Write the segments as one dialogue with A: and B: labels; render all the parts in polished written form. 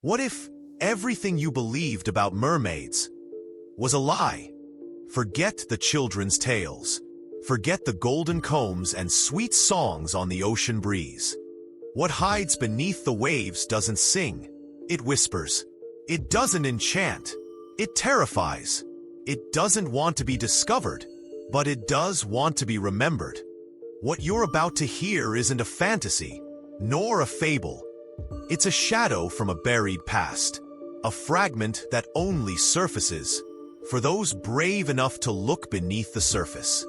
A: What if everything you believed about mermaids was a lie? Forget the children's tales. Forget the golden combs and sweet songs on the ocean breeze. What hides beneath the waves doesn't sing. It whispers. It doesn't enchant. It terrifies. It doesn't want to be discovered, but it does want to be remembered. What you're about to hear isn't a fantasy, nor a fable. It's a shadow from a buried past, a fragment that only surfaces for those brave enough to look beneath the surface.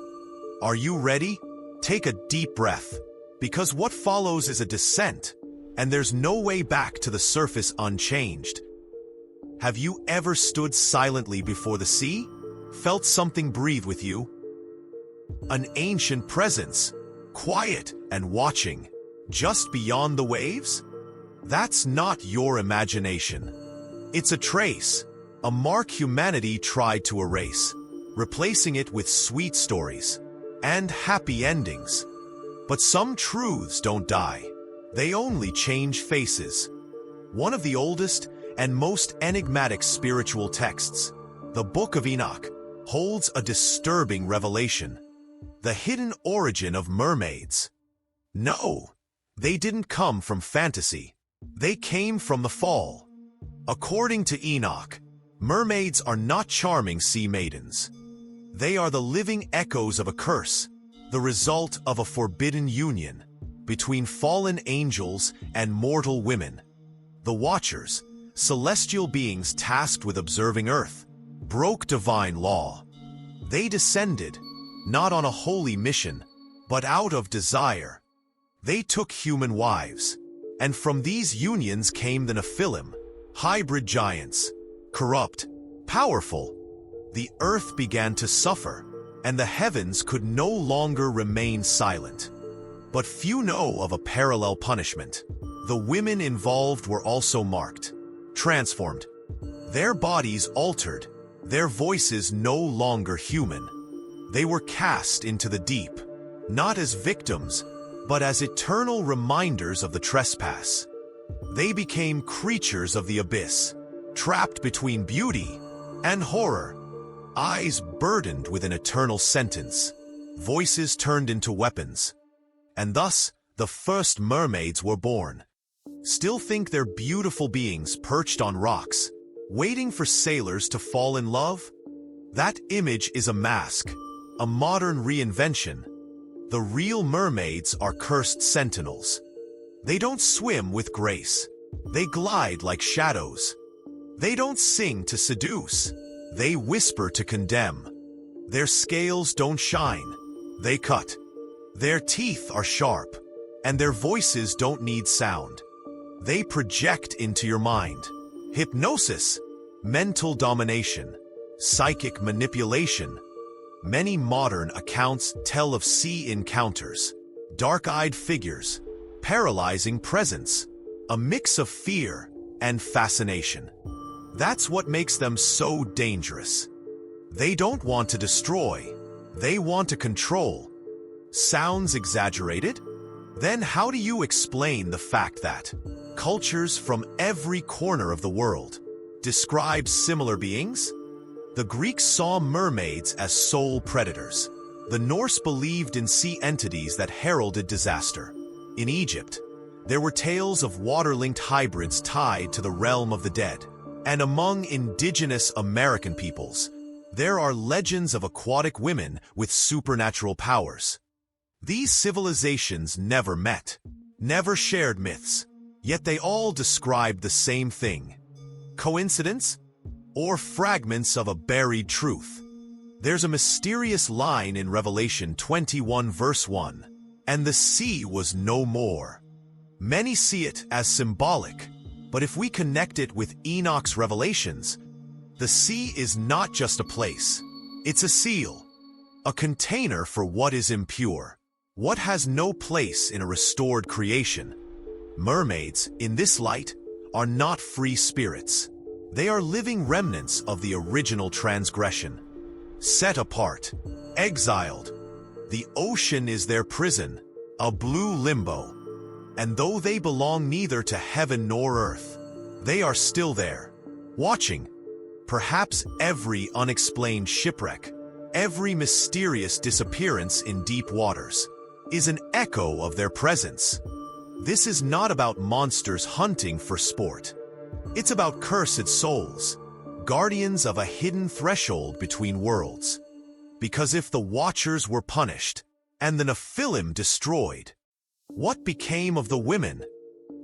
A: Are you ready? Take a deep breath, because what follows is a descent, and there's no way back to the surface unchanged. Have you ever stood silently before the sea? Felt something breathe with you? An ancient presence, quiet and watching, just beyond the waves? That's not your imagination. It's a trace, a mark humanity tried to erase, replacing it with sweet stories and happy endings. But some truths don't die. They only change faces. One of the oldest and most enigmatic spiritual texts, the Book of Enoch, holds a disturbing revelation: the hidden origin of mermaids. No, they didn't come from fantasy. They came from the fall. According to Enoch, mermaids are not charming sea maidens. They are the living echoes of a curse, the result of a forbidden union between fallen angels and mortal women. The Watchers, celestial beings tasked with observing Earth, broke divine law. They descended, not on a holy mission, but out of desire. They took human wives, and from these unions came the Nephilim, hybrid giants, corrupt, powerful. The earth began to suffer, and the heavens could no longer remain silent. But few know of a parallel punishment. The women involved were also marked, transformed, their bodies altered, their voices no longer human. They were cast into the deep, not as victims, but as eternal reminders of the trespass. They became creatures of the abyss, trapped between beauty and horror, eyes burdened with an eternal sentence, voices turned into weapons. And thus, the first mermaids were born. Still think they're beautiful beings perched on rocks, waiting for sailors to fall in love? That image is a mask, a modern reinvention. The real mermaids are cursed sentinels. They don't swim with grace. They glide like shadows. They don't sing to seduce. They whisper to condemn. Their scales don't shine. They cut. Their teeth are sharp, and their voices don't need sound. They project into your mind. Hypnosis, mental domination, psychic manipulation. Many modern accounts tell of sea encounters, dark-eyed figures, paralyzing presence, a mix of fear and fascination. That's what makes them so dangerous. They don't want to destroy, they want to control. Sounds exaggerated? Then how do you explain the fact that cultures from every corner of the world describe similar beings? The Greeks saw mermaids as soul predators. The Norse believed in sea entities that heralded disaster. In Egypt, there were tales of water-linked hybrids tied to the realm of the dead. And among indigenous American peoples, there are legends of aquatic women with supernatural powers. These civilizations never met, never shared myths, yet they all described the same thing. Coincidence? Or fragments of a buried truth? There's a mysterious line in Revelation 21 verse 1, "And the sea was no more." Many see it as symbolic, but if we connect it with Enoch's revelations, the sea is not just a place. It's a seal, a container for what is impure, what has no place in a restored creation. Mermaids, in this light, are not free spirits. They are living remnants of the original transgression. Set apart, exiled. The ocean is their prison, a blue limbo. And though they belong neither to heaven nor earth, They are still there, watching. Perhaps every unexplained shipwreck, every mysterious disappearance in deep waters, is an echo of their presence. This is not about monsters hunting for sport. It's about cursed souls, guardians of a hidden threshold between worlds. Because if the Watchers were punished, and the Nephilim destroyed, what became of the women?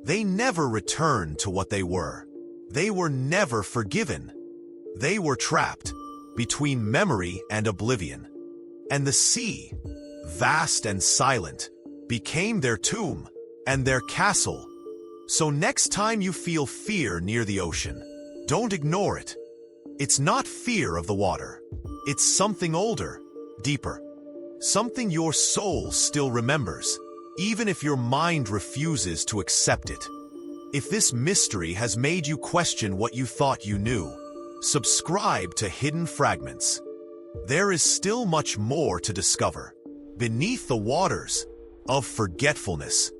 A: They never returned to what they were. They were never forgiven. They were trapped between memory and oblivion. And the sea, vast and silent, became their tomb and their castle. So next time you feel fear near the ocean, don't ignore it. It's not fear of the water. It's something older, deeper. Something your soul still remembers, even if your mind refuses to accept it. If this mystery has made you question what you thought you knew, subscribe to Hidden Fragments. There is still much more to discover beneath the waters of forgetfulness.